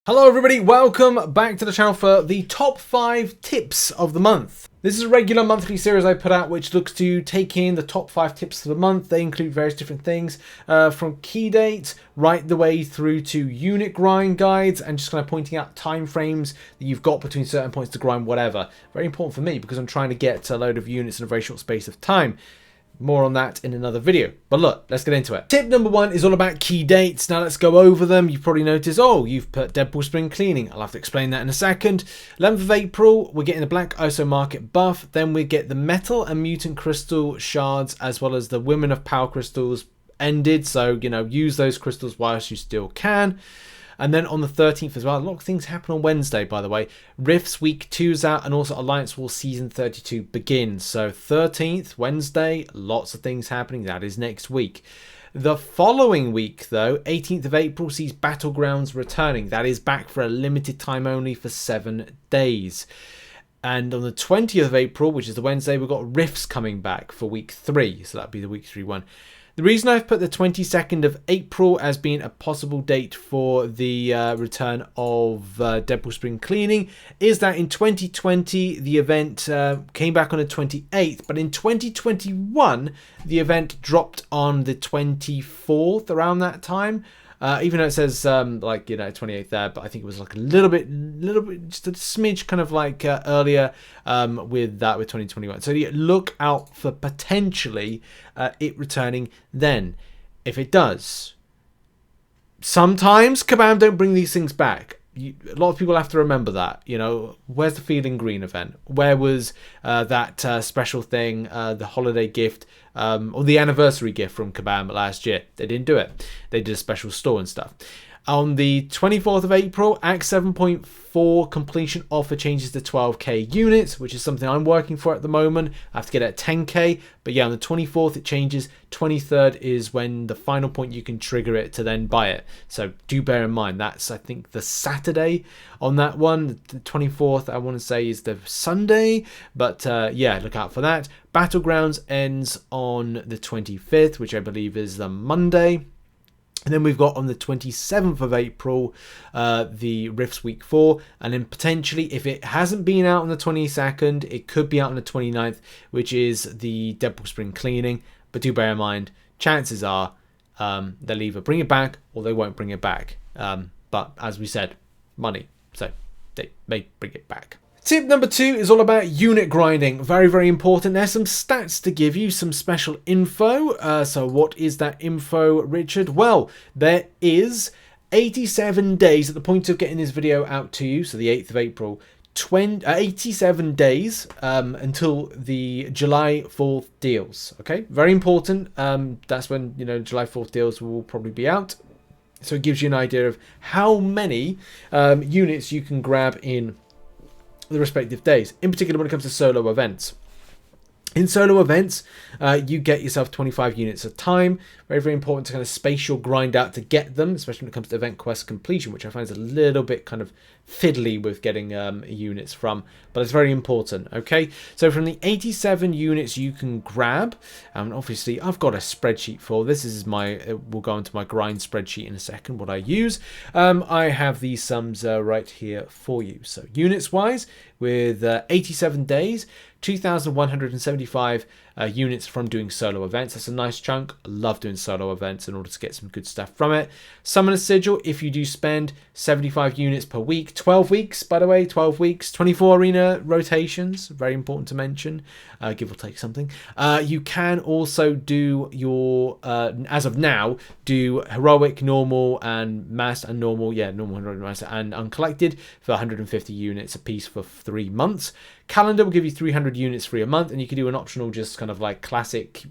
Hello everybody, welcome back to the channel for the top 5 tips of the month. This is a regular monthly series I put out which looks to take in the top 5 tips of the month. They include various different things from key dates right the way through to unit grind guides and just kind of pointing out time frames that you've got between certain points to grind whatever. Very important for me because I'm trying to get a load of units in a very short space of time. More on that in another video. But look, let's get into it. Tip number 1 is all about key dates. Now let's go over them. You've probably noticed, oh, you've put Deadpool Spring Cleaning. I'll have to explain that in a second. 11th of April, we're getting the Black ISO Market buff. Then we get the Metal and Mutant Crystal Shards, as well as the Women of Power Crystals ended. So, you know, use those crystals whilst you still can. And then on the 13th as well, a lot of things happen on Wednesday, by the way. Rifts Week 2's out, and also Alliance War Season 32 begins. So 13th, Wednesday, lots of things happening. That is next week. The following week, though, 18th of April, sees Battlegrounds returning. That is back for a limited time only for 7 days. And on the 20th of April, which is the Wednesday, we've got Rifts coming back for week 3. So that'd be the week 3 one. The reason I've put the 22nd of April as being a possible date for the return of Deadpool Spring Cleaning is that in 2020 the event came back on the 28th, but in 2021 the event dropped on the 24th around that time. Even though it says like, you know, 28th there, but I think it was like a little bit, just a smidge kind of like earlier with 2021. So yeah, look out for potentially it returning then. If it does, sometimes Kabam don't bring these things back. A lot of people have to remember that. You know, where's the Feeling Green event? Where was that special thing, the holiday gift or the anniversary gift from Kabam last year? They didn't do it. They did a special store and stuff. On the 24th of April, Act 7.4 completion offer changes to 12k units, which is something I'm working for at the moment. I have to get it at 10k, but yeah, on the 24th it changes. 23rd is when the final point you can trigger it to then buy it. So do bear in mind, that's I think the Saturday on that one. The 24th I want to say is the Sunday, but yeah, look out for that. Battlegrounds ends on the 25th, which I believe is the Monday. And then we've got on the 27th of April, the Rifts Week 4. And then potentially, if it hasn't been out on the 22nd, it could be out on the 29th, which is the Deadpool Spring Cleaning. But do bear in mind, chances are they'll either bring it back or they won't bring it back. But as we said, money. So they may bring it back. Tip number 2 is all about unit grinding. Very, very important. There's some stats to give you, some special info. So what is that info, Richard? Well, there is 87 days at the point of getting this video out to you, so the 8th of April, 87 days until the July 4th deals. Okay, very important. That's when, you know, July 4th deals will probably be out. So it gives you an idea of how many units you can grab in the respective days, in particular when it comes to solo events. In solo events, you get yourself 25 units at a time. Very, very important to kind of space your grind out to get them, especially when it comes to event quest completion, which I find is a little bit kind of fiddly with getting units from, but it's very important. Okay, so from the 87 units you can grab, obviously I've got a spreadsheet for this. This is my, we'll go into my grind spreadsheet in a second, what I use. I have these sums right here for you. So units wise, with 87 days, 2,175 units from doing solo events. That's a nice chunk. I love doing solo events in order to get some good stuff from it. Summoner Sigil, if you do spend 75 units per week, 12 weeks, by the way, 12 weeks, 24 arena rotations, very important to mention, give or take something. You can also do your, as of now, do heroic, normal, and mass and normal, yeah, normal, heroic, mass, and uncollected for 150 units a piece for 3 months. Calendar will give you 300 units for a month, and you can do an optional just kind of like classic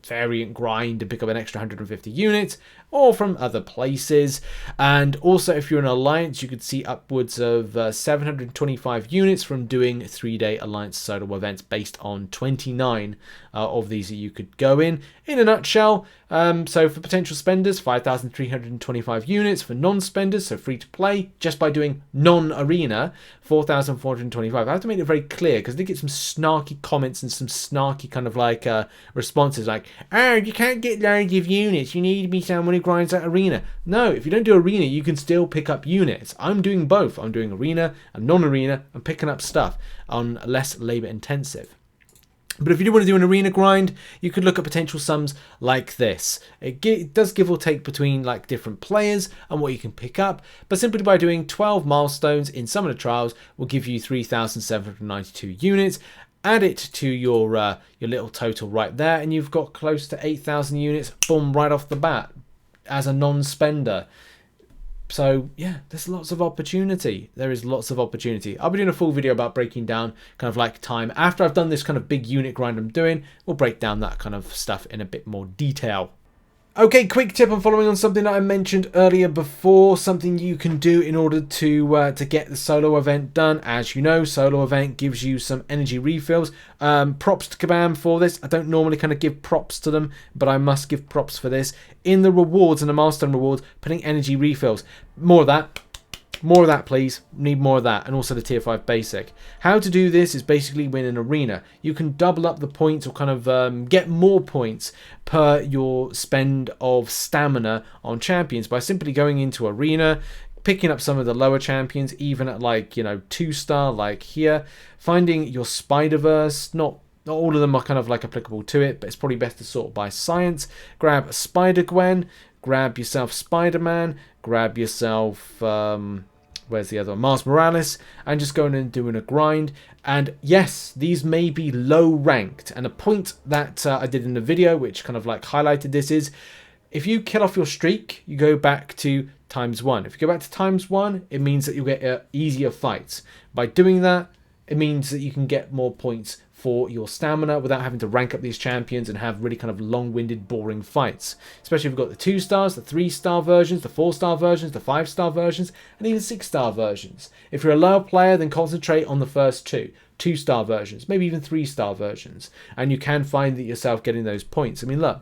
variant grind to pick up an extra 150 units, or from other places. And also, if you're an alliance, you could see upwards of 725 units from doing 3-day alliance solo events based on 29 of these that you could go in. In a nutshell, So for potential spenders, 5,325 units. For non-spenders, so free to play, just by doing non-arena, 4,425. I have to make it very clear because I did get some snarky comments and some snarky kind of like responses like, oh, you can't get loads of units, you need to be someone who grinds at arena. No, if you don't do arena, you can still pick up units. I'm doing both. I'm doing arena and non-arena and picking up stuff on less labor intensive. But if you do want to do an arena grind, you could look at potential sums like this. It does give or take between like different players and what you can pick up, but simply by doing 12 milestones in some of the trials will give you 3,792 units. Add it to your little total right there, and you've got close to 8,000 units, boom, right off the bat as a non-spender. So yeah, there's lots of opportunity. There is lots of opportunity. I'll be doing a full video about breaking down kind of like time. After I've done this kind of big unit grind I'm doing, we'll break down that kind of stuff in a bit more detail. Okay, quick tip. I'm following on something that I mentioned earlier before, something you can do in order to get the solo event done. As you know, solo event gives you some energy refills. Props to Kabam for this. I don't normally kind of give props to them, but I must give props for this. In the rewards and the milestone rewards, putting energy refills. More of that. More of that, please. Need more of that. And also the tier 5 basic. How to do this is basically win an arena. You can double up the points or kind of get more points per your spend of stamina on champions by simply going into arena, picking up some of the lower champions, even at like, you know, 2-star like here. Finding your Spider-Verse. Not all of them are kind of like applicable to it, but it's probably best to sort by science. Grab a Spider-Gwen. Grab yourself Spiderman. Grab yourself... where's the other one? Miles Morales, and just going and doing a grind. And yes, these may be low ranked. And a point that I did in the video, which kind of like highlighted this, is if you kill off your streak, you go back to ×1. If you go back to ×1, it means that you'll get easier fights. By doing that, it means that you can get more points for your stamina without having to rank up these champions and have really kind of long-winded, boring fights. Especially if you've got the 2-stars, the 3-star versions, the 4-star versions, the 5-star versions, and even 6-star versions. If you're a lower player, then concentrate on the first 2-star versions, maybe even 3-star versions, and you can find that yourself getting those points. I mean, look,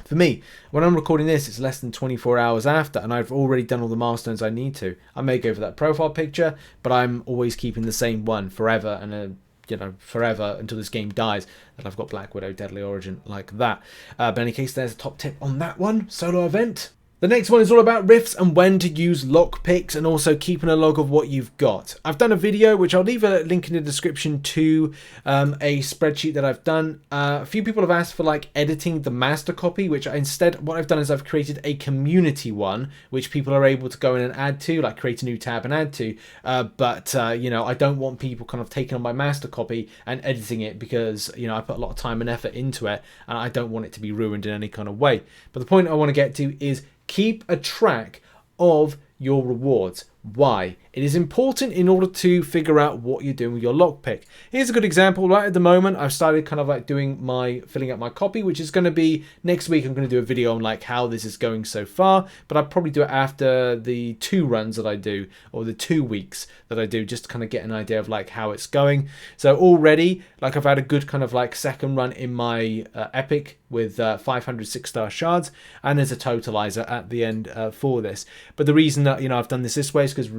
for me, when I'm recording this, it's less than 24 hours after, and I've already done all the milestones I need to. I may go for that profile picture, but I'm always keeping the same one forever, and you know, forever until this game dies, that I've got Black Widow, Deadly Origin like that. But in any case, there's a top tip on that one, solo event. The next one is all about rifts and when to use lockpicks and also keeping a log of what you've got. I've done a video, which I'll leave a link in the description to a spreadsheet that I've done. A few people have asked for like editing the master copy, which instead what I've done is I've created a community one, which people are able to go in and add to, like create a new tab and add to. But you know, I don't want people kind of taking on my master copy and editing it because, you know, I put a lot of time and effort into it and I don't want it to be ruined in any kind of way. But the point I want to get to is keep a track of your rewards. Why? It is important in order to figure out what you're doing with your lockpick. Here's a good example. Right at the moment, I've started kind of like filling out my copy, which is going to be next week. I'm going to do a video on like how this is going so far, but I'll probably do it after the 2 runs that I do, or the 2 weeks that I do, just to kind of get an idea of like how it's going. So already, like I've had a good kind of like second run in my epic with 500 6-star shards, and there's a totalizer at the end for this. But the reason that, you know, I've done this way is because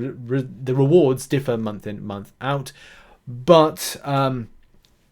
the rewards differ month in, month out. But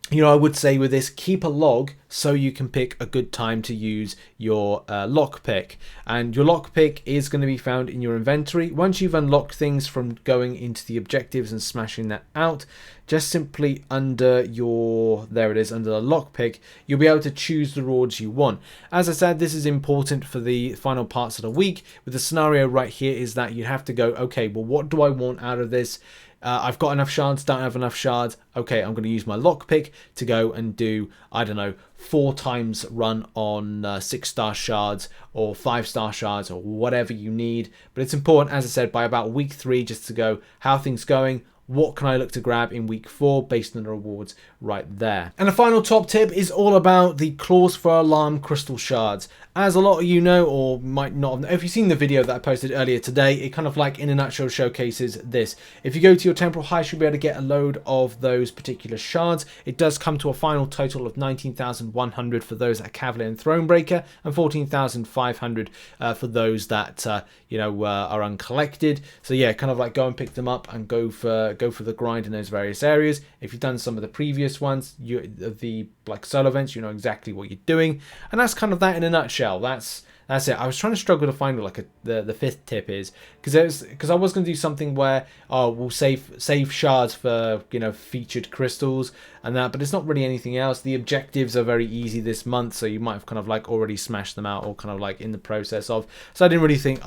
you know, I would say with this, keep a log so you can pick a good time to use your lockpick. And your lockpick is going to be found in your inventory. Once you've unlocked things from going into the objectives and smashing that out, just simply under your, there it is, under the lockpick, you'll be able to choose the rewards you want. As I said, this is important for the final parts of the week. With the scenario right here is that you have to go, okay, well, what do I want out of this? I've got enough shards, don't have enough shards. Okay, I'm going to use my lockpick to go and do, I don't know, 4 times run on 6-star shards or 5-star shards or whatever you need. But it's important, as I said, by about week 3, just to go, how are things going? what can I look to grab in week 4 based on the rewards right there. And the final top tip is all about the claws for alarm crystal shards. As a lot of you know, or might not have, if you've seen the video that I posted earlier today, it kind of like in a nutshell showcases this. If you go to your temporal heist, you'll be able to get a load of those particular shards. It does come to a final total of 19,100 for those at Cavalier and Thronebreaker, and 14,500 for those that are uncollected. So yeah, kind of like go and pick them up and go for the grind in those various areas. If you've done some of the previous ones, the like solo events, you know exactly what you're doing, and that's kind of that in a nutshell. That's it. I was trying to struggle to find what the fifth tip is, because I was going to do something where we'll save shards for featured crystals and that, but it's not really anything else. The objectives are very easy this month, so you might have kind of like already smashed them out or kind of like in the process of. So I didn't really think.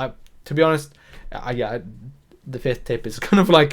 To be honest, the fifth tip is kind of like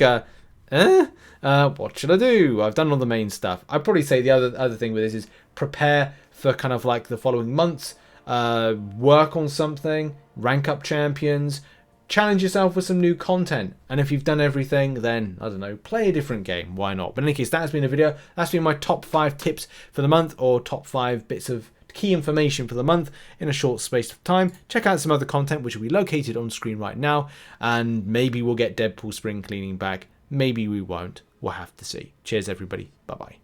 what should I do? I've done all the main stuff. I'd probably say the other thing with this is prepare for kind of like the following months. Work on something, rank up champions, challenge yourself with some new content, and if you've done everything, then I don't know, play a different game. Why not? But in any case, that has been a video. That's been my top 5 tips for the month, or top 5 bits of key information for the month in a short space of time. Check out some other content which will be located on screen right now, and maybe we'll get Deadpool spring cleaning back. Maybe we won't. We'll have to see. Cheers everybody. Bye bye.